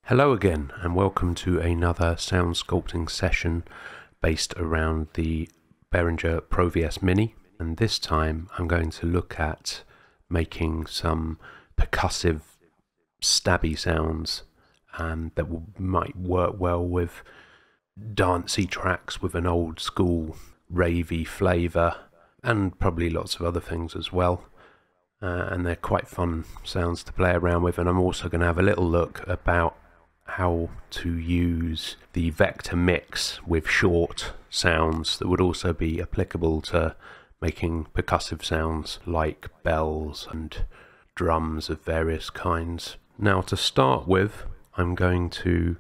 Hello again, and welcome to another sound sculpting session based around the Behringer Pro VS Mini. And this time I'm going to look at making some percussive stabby sounds that might work well with dancey tracks with an old school ravey flavour, and probably lots of other things as well. And they're quite fun sounds to play around with, and I'm also going to have a little look about how to use the vector mix with short sounds that would also be applicable to making percussive sounds like bells and drums of various kinds. Now, to start with, I'm going to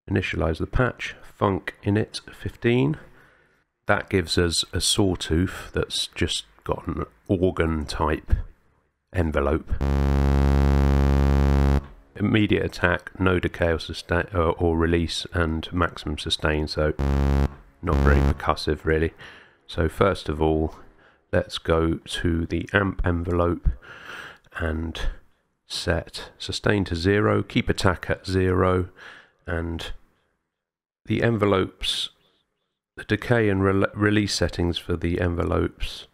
initialize the patch, Funk Init 15. That gives us a sawtooth that's just got an organ type envelope. Immediate attack, no decay or sustain or release, and maximum sustain, so not very percussive really. So first of all, let's go to the amp envelope and set sustain to 0, keep attack at 0, and the envelopes, the decay and release settings for the envelopes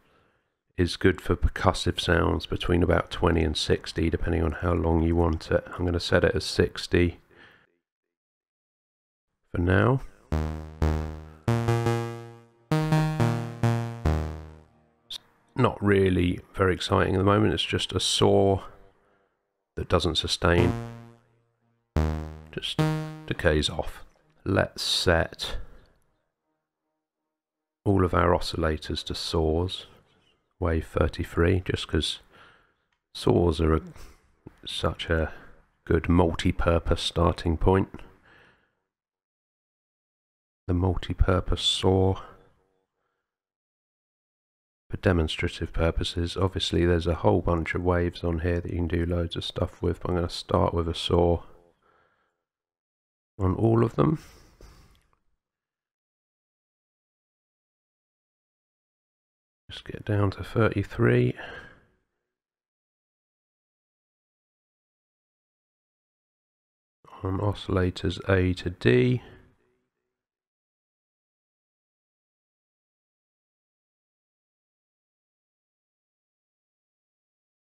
is good for percussive sounds between about 20 and 60, depending on how long you want it. I'm going to set it as 60 for now. It's not really very exciting at the moment, it's just a saw that doesn't sustain, just decays off. Let's set all of our oscillators to saws. Wave 33, just because saws are such a good multi-purpose starting point. The multi-purpose saw for demonstrative purposes. Obviously there's a whole bunch of waves on here that you can do loads of stuff with, but I'm going to start with a saw on all of them. Just get down to 33. On oscillators A to D.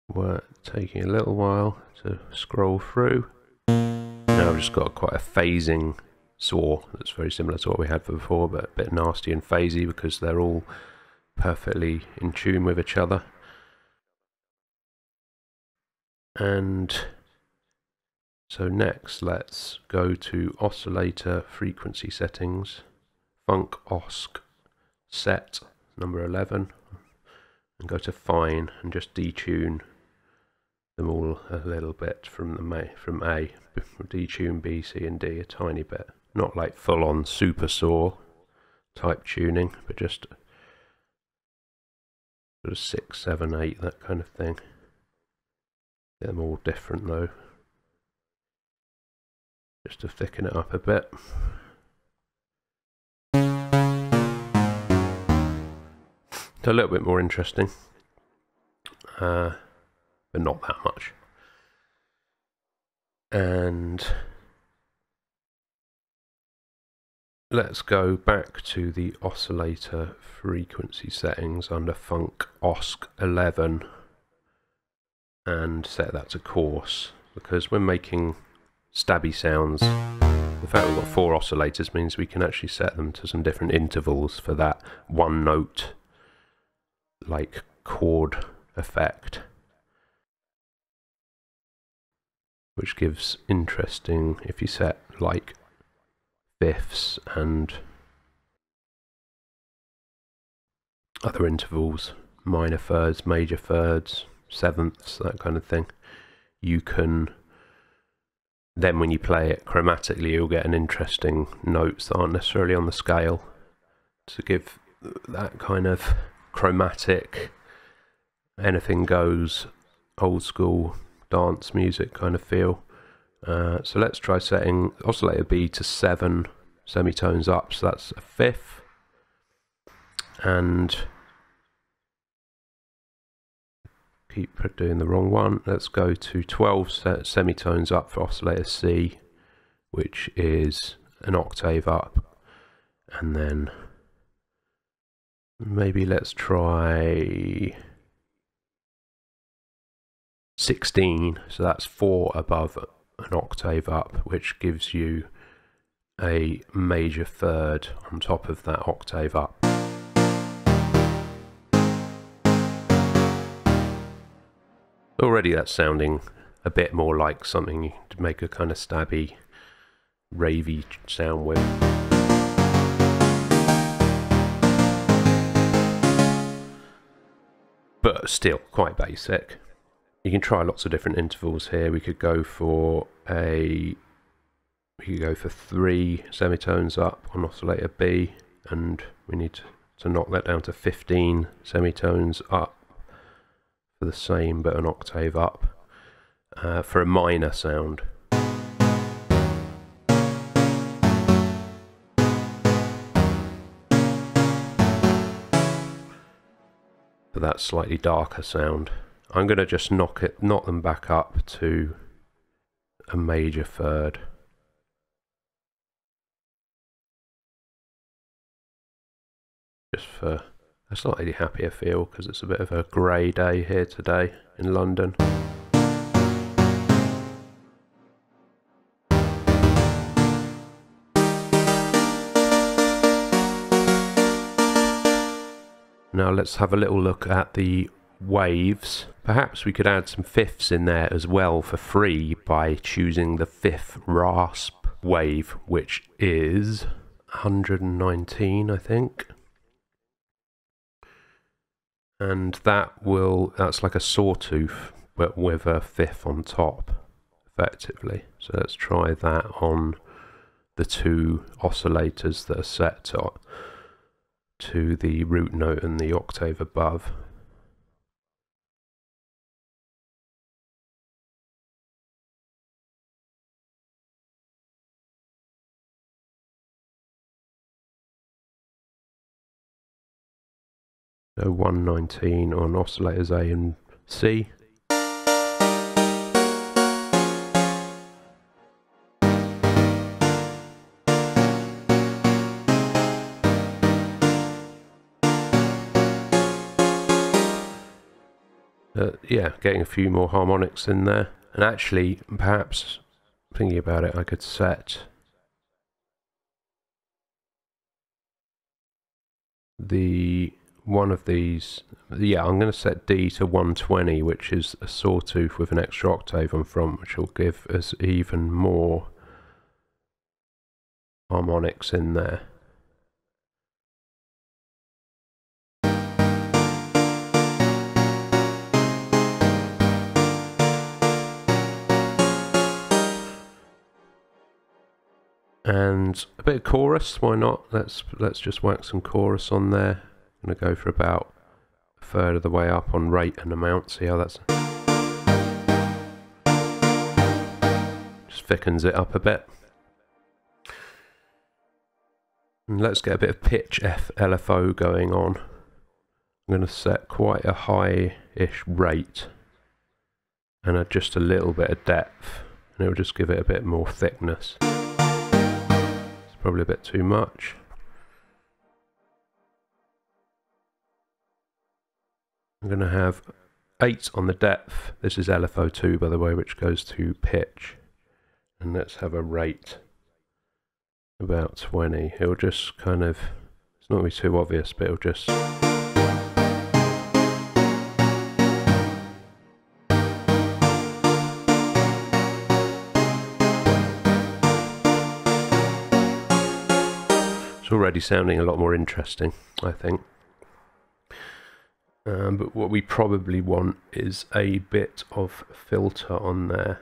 We're taking a little while to scroll through. Now I've just got quite a phasing saw that's very similar to what we had before, but a bit nasty and phasey because they're all perfectly in tune with each other. And so next let's go to oscillator frequency settings, Funk Osc set number 11, and go to fine and just detune them all a little bit from A, detune B, C and D a tiny bit, not like full on super saw type tuning, but just sort of 6, 7, 8, that kind of thing. They're all different though, just to thicken it up a bit. So a little bit more interesting, but not that much. And let's go back to the oscillator frequency settings under Funk Osc 11 and set that to coarse, because when making stabby sounds, the fact we've got 4 oscillators means we can actually set them to some different intervals for that one note like chord effect, which gives interesting, if you set like fifths and other intervals, minor thirds, major thirds, sevenths, that kind of thing, you can then, when you play it chromatically, you'll get an interesting notes that aren't necessarily on the scale, to give that kind of chromatic, anything goes, old school dance music kind of feel. So let's try setting oscillator B to 7 semitones up, so that's a fifth, and keep doing the wrong one. Let's go to 12 semitones up for oscillator C, which is an octave up, and then maybe let's try 16, so that's 4 above an octave up, which gives you a major third on top of that octave up. Already that's sounding a bit more like something you could make a kind of stabby, ravey sound with. But still quite basic. You can try lots of different intervals here. We could go for 3 semitones up on oscillator B, and we need to knock that down to 15 semitones up for the same but an octave up for a minor sound. For that slightly darker sound, I'm going to just knock them back up to a major third. Just for a slightly happier feel, because it's a bit of a grey day here today in London. Now let's have a little look at the waves. Perhaps we could add some fifths in there as well for free by choosing the fifth rasp wave, which is 119, I think. And that's like a sawtooth, but with a fifth on top, effectively. So let's try that on the 2 oscillators that are set to the root note and the octave above. So 119 on oscillators A and C. Yeah, getting a few more harmonics in there. And actually, perhaps, thinking about it, I could set one of these. Yeah, I'm going to set D to 120, which is a sawtooth with an extra octave on front, which will give us even more harmonics in there. And a bit of chorus, why not? Let's just whack some chorus on there. I'm going to go for about a third of the way up on rate and amount. See how that's just thickens it up a bit. And let's get a bit of pitch LFO going on. I'm going to set quite a high-ish rate and just a little bit of depth, and it will just give it a bit more thickness. Probably a bit too much. I'm going to have 8 on the depth. This is LFO2, by the way, which goes to pitch. And let's have a rate about 20. It'll just kind of, it's not going to be too obvious, but it'll just already sounding a lot more interesting, I think. But what we probably want is a bit of filter on there.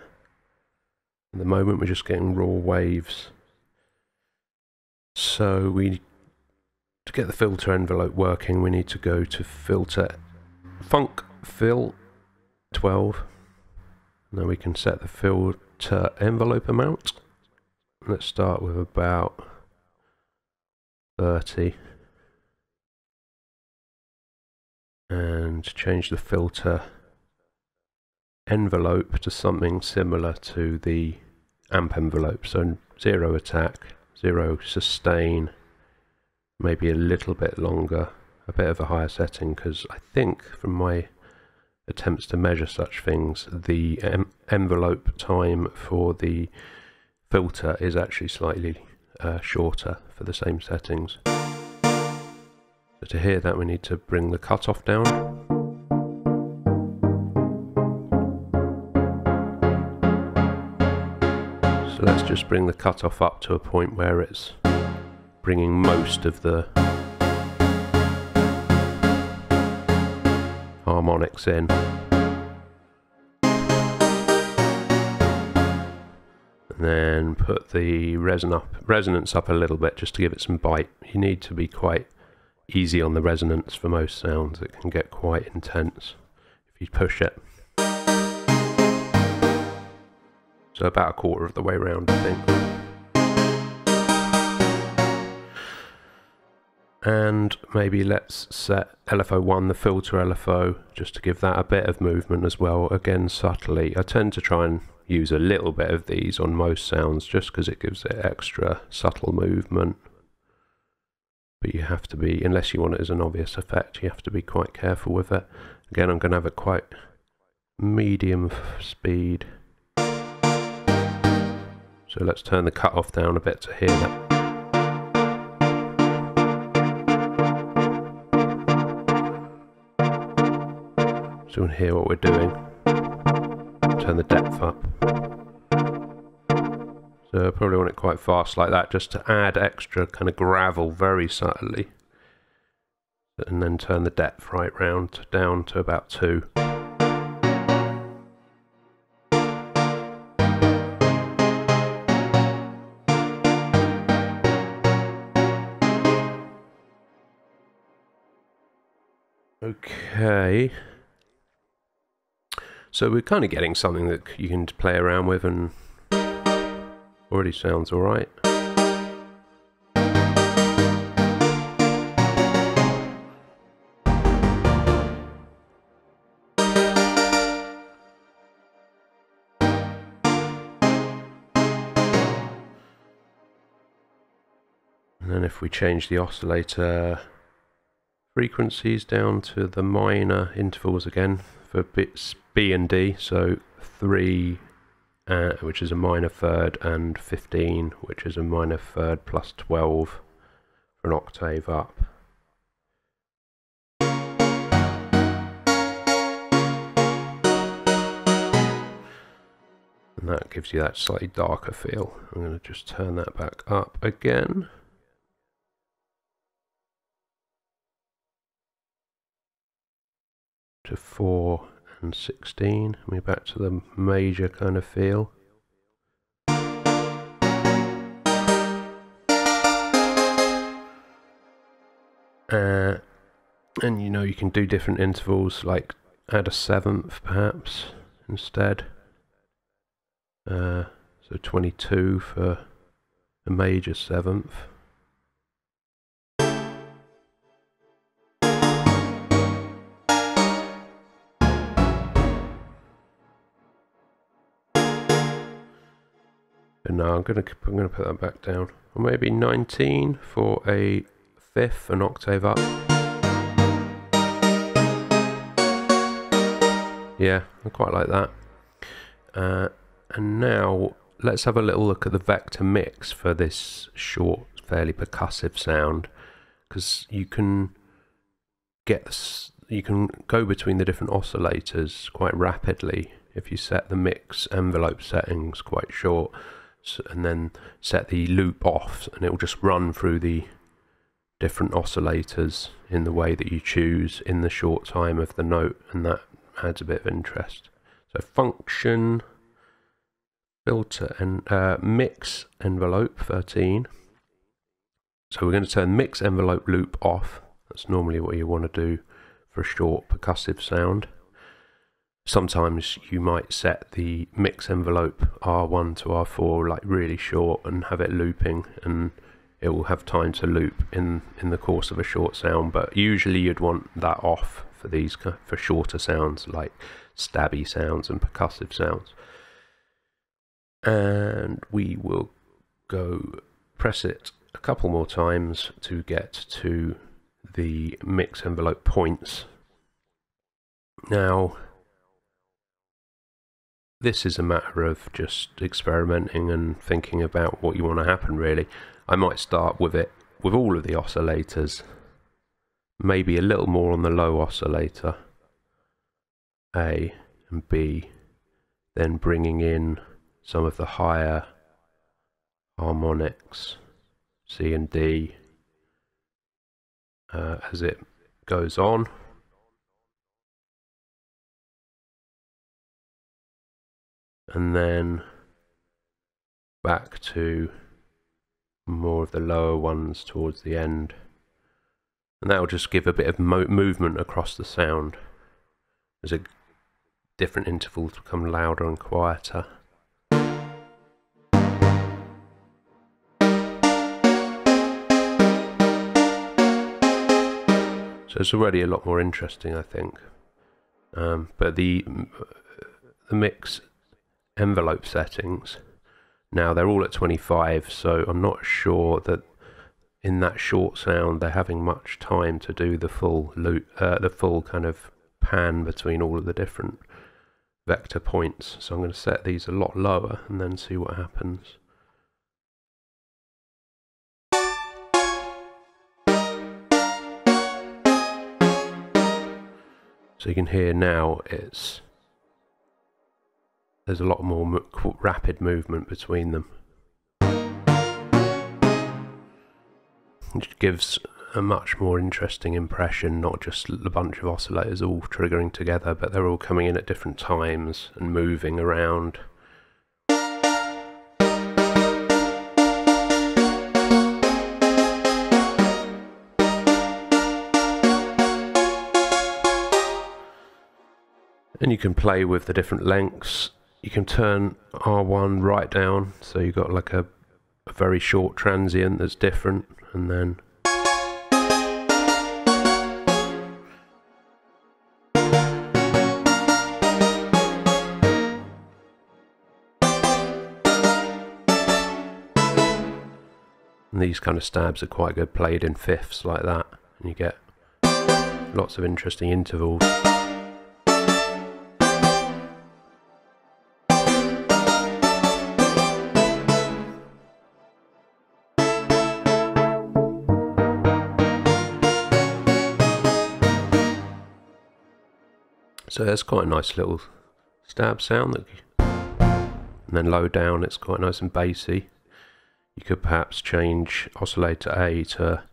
At the moment we're just getting raw waves. So to get the filter envelope working, we need to go to filter, funk fill 12. Now we can set the filter envelope amount. Let's start with about 30 and change the filter envelope to something similar to the amp envelope. So 0 attack, 0 sustain, maybe a little bit longer, a bit of a higher setting, because I think from my attempts to measure such things, the envelope time for the filter is actually slightly shorter for the same settings. So to hear that, we need to bring the cutoff down. So let's just bring the cutoff up to a point where it's bringing most of the harmonics in. And then put the resonance up a little bit just to give it some bite. You need to be quite easy on the resonance for most sounds. It can get quite intense if you push it. So about a quarter of the way around, I think. And maybe let's set LFO1, the filter LFO, just to give that a bit of movement as well, again subtly. I tend to try and use a little bit of these on most sounds just because it gives it extra subtle movement. But you have to be, unless you want it as an obvious effect, you have to be quite careful with it. Again, I'm going to have it quite medium speed. So let's turn the cutoff down a bit to hear that. So you can hear what we're doing. Turn the depth up. So I probably want it quite fast like that, just to add extra kind of gravel very subtly. And then turn the depth right round down to about 2. Okay. So we're kind of getting something that you can play around with and already sounds alright. And then if we change the oscillator frequencies down to the minor intervals again for bits B and D, so 3 which is a minor third, and 15 which is a minor third plus 12 for an octave up. And that gives you that slightly darker feel. I'm going to just turn that back up again. To 4 and 16, we're back to the major kind of feel. And you know, you can do different intervals, like add a 7th perhaps instead. So 22 for a major 7th. But no, I'm gonna put that back down. Or maybe 19 for a 5th, an octave up. Yeah, I quite like that. And now let's have a little look at the vector mix for this short, fairly percussive sound, because you can get this, you can go between the different oscillators quite rapidly if you set the mix envelope settings quite short. And then set the loop off, and it will just run through the different oscillators in the way that you choose in the short time of the note, and that adds a bit of interest. So function, filter, and mix envelope 13. So we're going to turn mix envelope loop off. That's normally what you want to do for a short percussive sound. Sometimes you might set the mix envelope R1 to R4 like really short and have it looping, and it will have time to loop in the course of a short sound, but usually you'd want that off for these for shorter sounds like stabby sounds and percussive sounds. And we will go press it a couple more times to get to the mix envelope points. Now this is a matter of just experimenting and thinking about what you want to happen really. I might start with it with all of the oscillators, maybe a little more on the low oscillator, A and B, then bringing in some of the higher harmonics, C and D, as it goes on. And then back to more of the lower ones towards the end. And that will just give a bit of movement across the sound as a different intervals become louder and quieter. So it's already a lot more interesting, I think. But the mix envelope settings, now they're all at 25, so I'm not sure that in that short sound they're having much time to do the full loop, the full kind of pan between all of the different vector points. So I'm going to set these a lot lower and then see what happens. So you can hear now there's a lot more rapid movement between them, which gives a much more interesting impression, not just a bunch of oscillators all triggering together, but they're all coming in at different times and moving around. And you can play with the different lengths. You can turn R1 right down, so you've got like a very short transient that's different, and then these kind of stabs are quite good played in fifths like that, and you get lots of interesting intervals. So there's quite a nice little stab sound, and then low down it's quite nice and bassy. You could perhaps change oscillator A to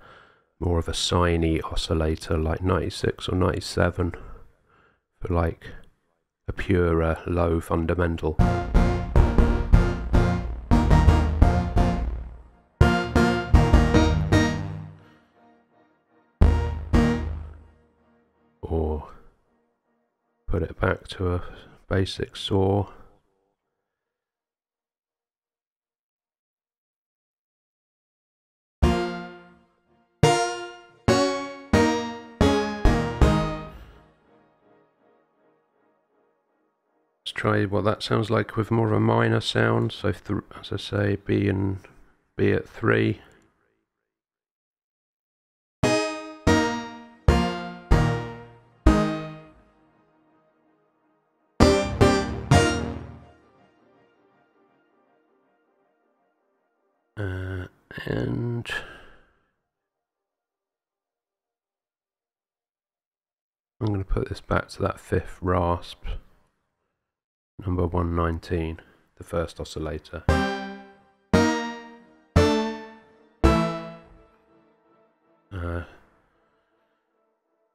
more of a siny oscillator like 96 or 97 for like a purer low fundamental. Or put it back to a basic saw. Let's try what that sounds like with more of a minor sound. So as I say, B at 3. And I'm going to put this back to that fifth rasp, number 119, the first oscillator.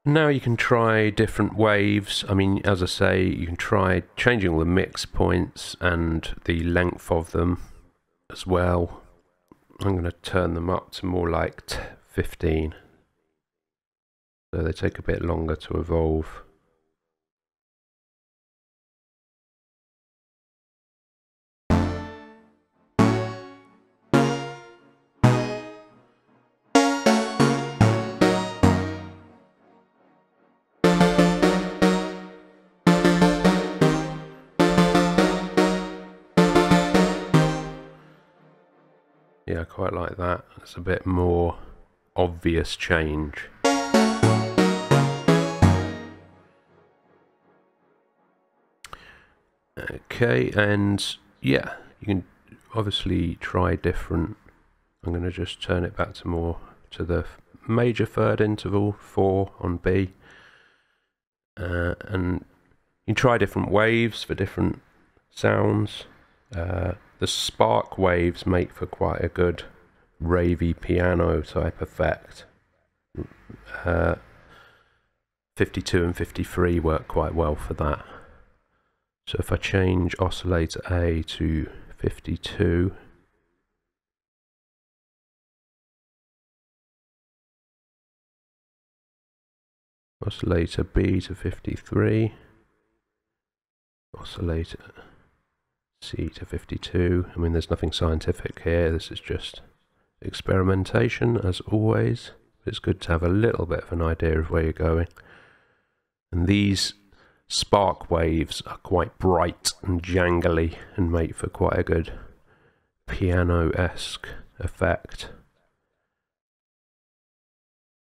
Now you can try different waves. I mean, as I say, you can try changing all the mix points and the length of them as well. I'm going to turn them up to more like 15, so they take a bit longer to evolve. See, I quite like that. It's a bit more obvious change. Okay, and yeah, you can obviously try different. I'm going to just turn it back to more to the major third interval, 4 on B, and you can try different waves for different sounds. The spark waves make for quite a good ravey piano type effect. 52 and 53 work quite well for that. So if I change oscillator A to 52, oscillator B to 53, oscillator C to 52. I mean, there's nothing scientific here, this is just experimentation as always. It's good to have a little bit of an idea of where you're going. And these spark waves are quite bright and jangly and make for quite a good piano-esque effect.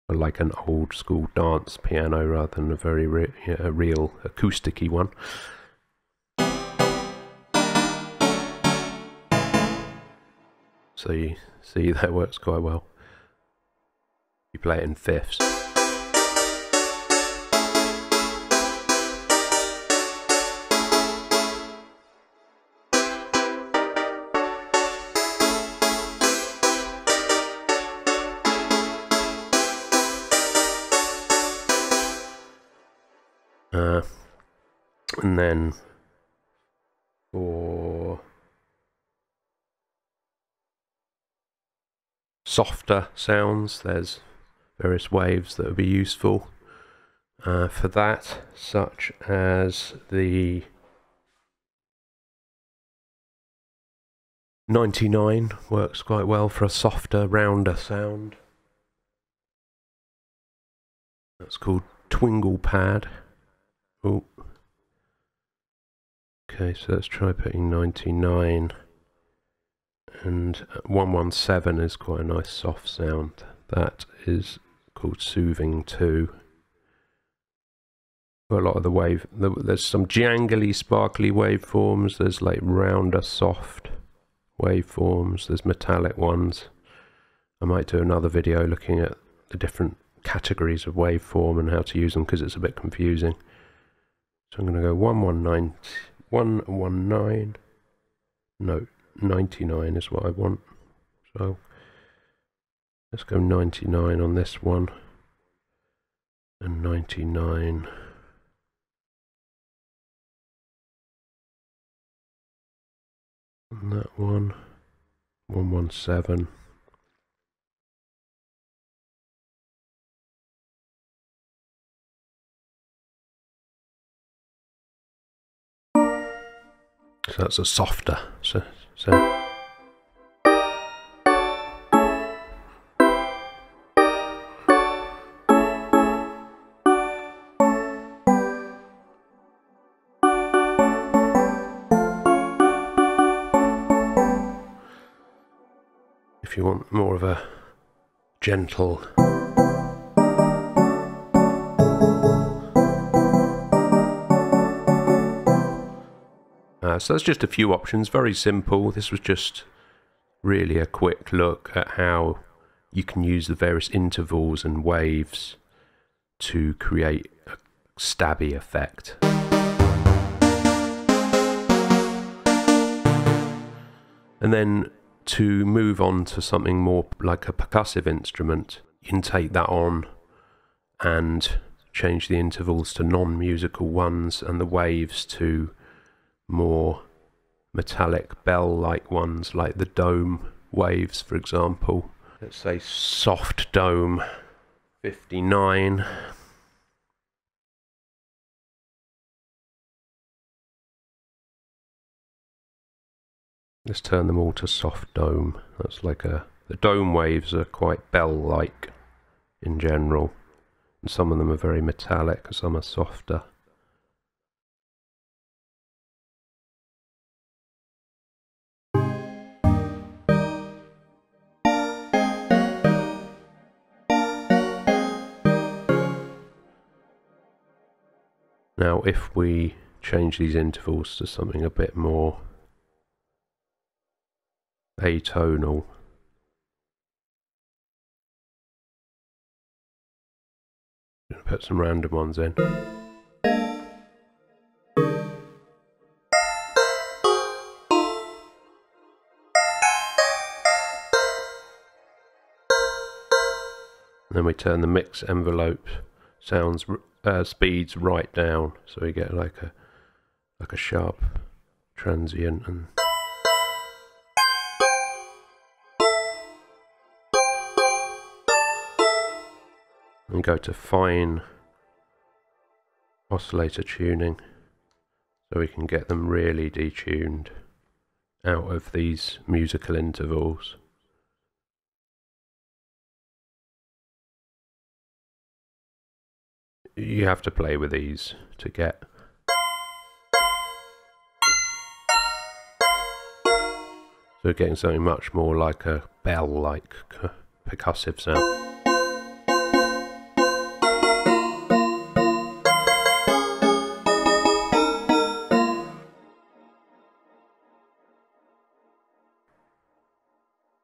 Like an old school dance piano rather than a very real acoustic-y one. So you see that works quite well. You play it in fifths. And then for softer sounds, there's various waves that would be useful for that, such as the 99 works quite well for a softer, rounder sound. That's called Twingle Pad. Oh. Okay, so let's try putting 99, and 117 is quite a nice soft sound. That is called Soothing 2. Got a lot of the wave, there's some jangly, sparkly waveforms, there's like rounder, soft waveforms, there's metallic ones. I might do another video looking at the different categories of waveform and how to use them, because it's a bit confusing. So I'm going to go 119, no, 99 is what I want. So let's go 99 on this one, and 99 on that one, 117. So that's a softer. So. If you want more of a gentle so that's just a few options, very simple. This was just really a quick look at how you can use the various intervals and waves to create a stabby effect. And then to move on to something more like a percussive instrument, you can take that on and change the intervals to non-musical ones and the waves to more metallic bell-like ones, like the dome waves, for example. Let's say soft dome 59. Let's turn them all to soft dome. That's like the dome waves are quite bell-like in general, and some of them are very metallic, some are softer. Now if we change these intervals to something a bit more atonal, put some random ones in. And then we turn the mix envelope sounds speeds right down, so we get like a sharp transient and go to fine oscillator tuning, so we can get them really detuned out of these musical intervals. You have to play with these to get so we're getting something much more like a bell-like percussive sound.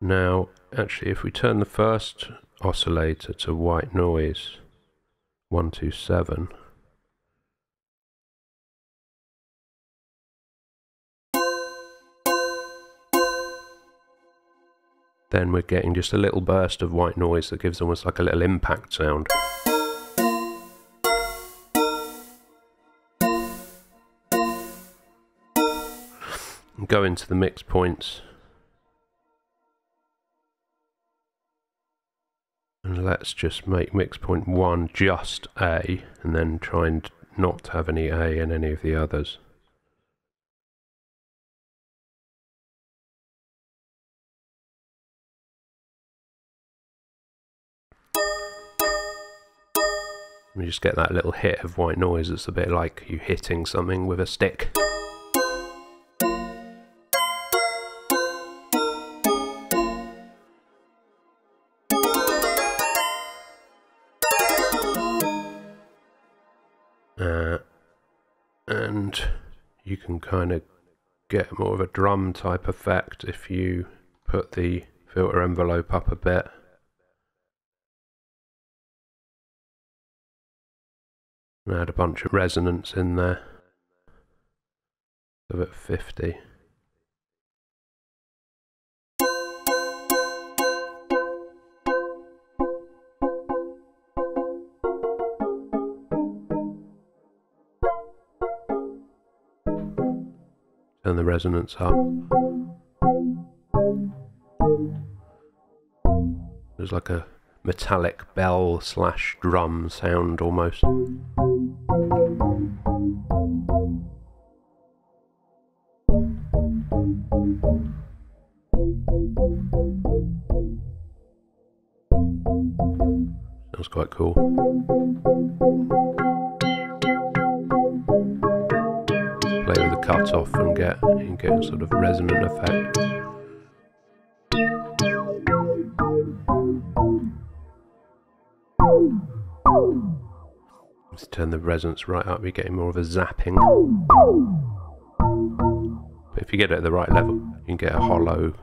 Now, actually, if we turn the first oscillator to white noise, 127, then we're getting just a little burst of white noise that gives almost like a little impact sound. And go into the mix points. And let's just make mix point 1 just A, and then try and not have any A in any of the others. We just get that little hit of white noise. It's a bit like you hitting something with a stick. And you can kind of get more of a drum type effect if you put the filter envelope up a bit. And add a bunch of resonance in there. So at 50. Turn the resonance up. There's like a metallic bell / drum sound almost. Sounds quite cool. Play with the cutoff and get a sort of resonant effect. Let's turn the resonance right up, you're getting more of a zapping. But if you get it at the right level, you can get a hollow.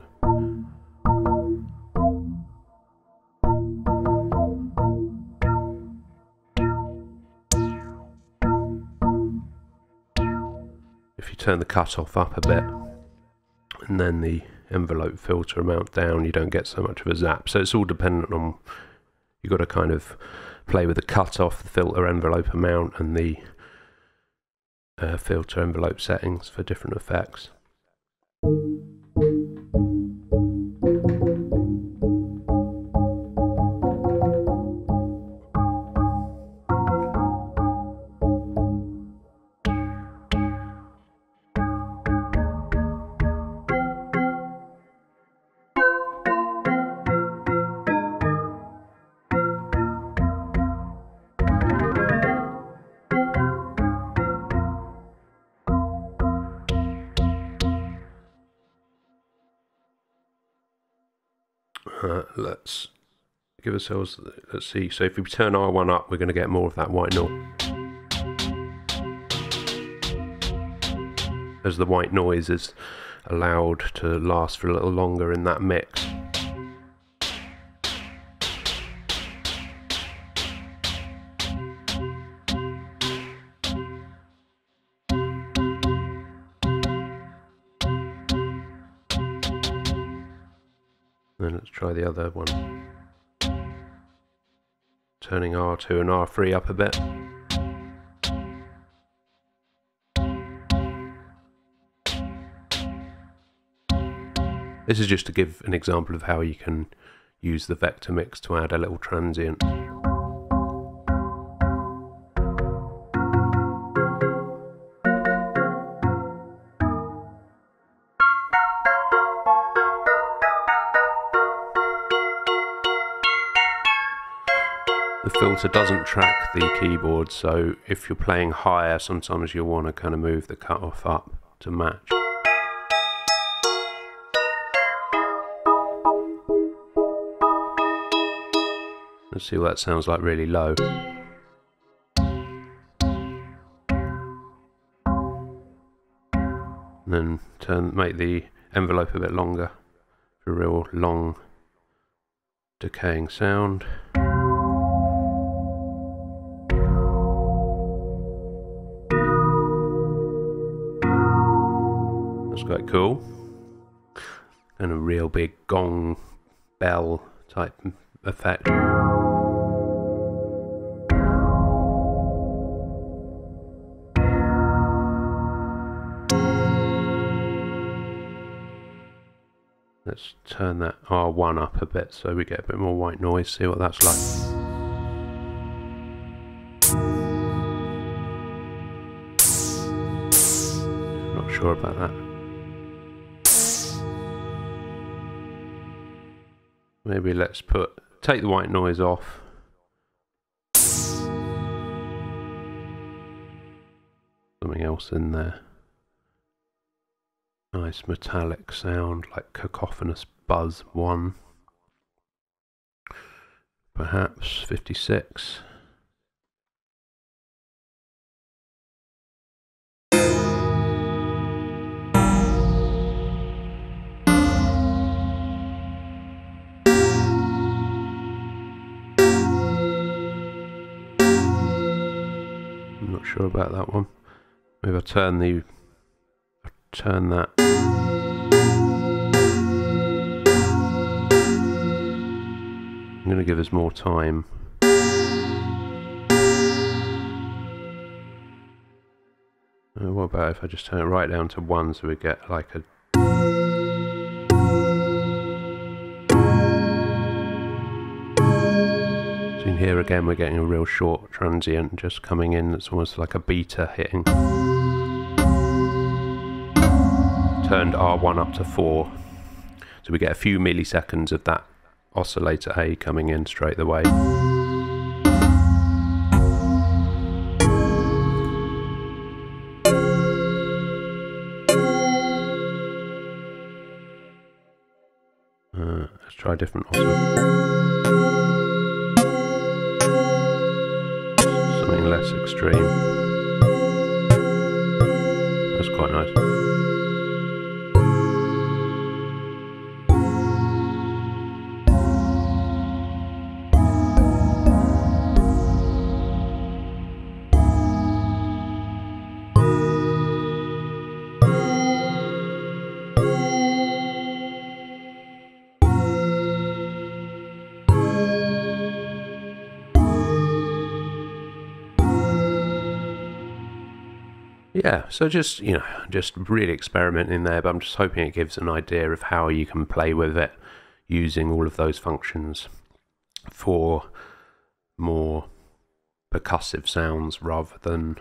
If you turn the cutoff up a bit, and then the envelope filter amount down, you don't get so much of a zap. So it's all dependent on, you've got to kind of play with the cutoff, the filter envelope amount, and the filter envelope settings for different effects. Let's give ourselves, let's see, so if we turn R1 up, we're going to get more of that white noise. as the white noise is allowed to last for a little longer in that mix. Then let's try the other one. Turning R2 and R3 up a bit. This is just to give an example of how you can use the vector mix to add a little transient. The filter doesn't track the keyboard, so if you're playing higher, sometimes you'll want to kind of move the cutoff up to match. Let's see what that sounds like really low. And then make the envelope a bit longer for a real long decaying sound. That's quite cool. And a real big gong bell type effect. Let's turn that R1 up a bit so we get a bit more white noise, see what that's like. Not sure about that. Maybe let's take the white noise off. Something else in there. Nice metallic sound, like cacophonous buzz 1. Perhaps 56. I'm not sure about that one. Maybe I'll turn that. I'm going to give us more time. What about if I just turn it right down to 1 so we get like a... So in here again we're getting a real short transient just coming in. It's almost like a beta hitting. Turned R1 up to 4, so we get a few milliseconds of that oscillator A coming in straight away. Let's try a different oscillator. Something less extreme. That's quite nice. Yeah, so just really experimenting there, but I'm just hoping it gives an idea of how you can play with it using all of those functions for more percussive sounds rather than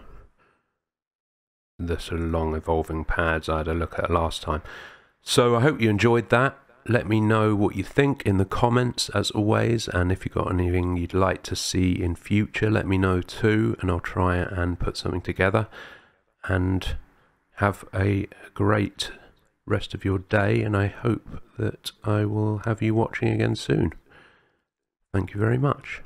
the sort of long evolving pads I had a look at last time. So I hope you enjoyed that. Let me know what you think in the comments as always, and if you've got anything you'd like to see in future, let me know too, and I'll try and put something together. And have a great rest of your day, and I hope that I will have you watching again soon. Thank you very much.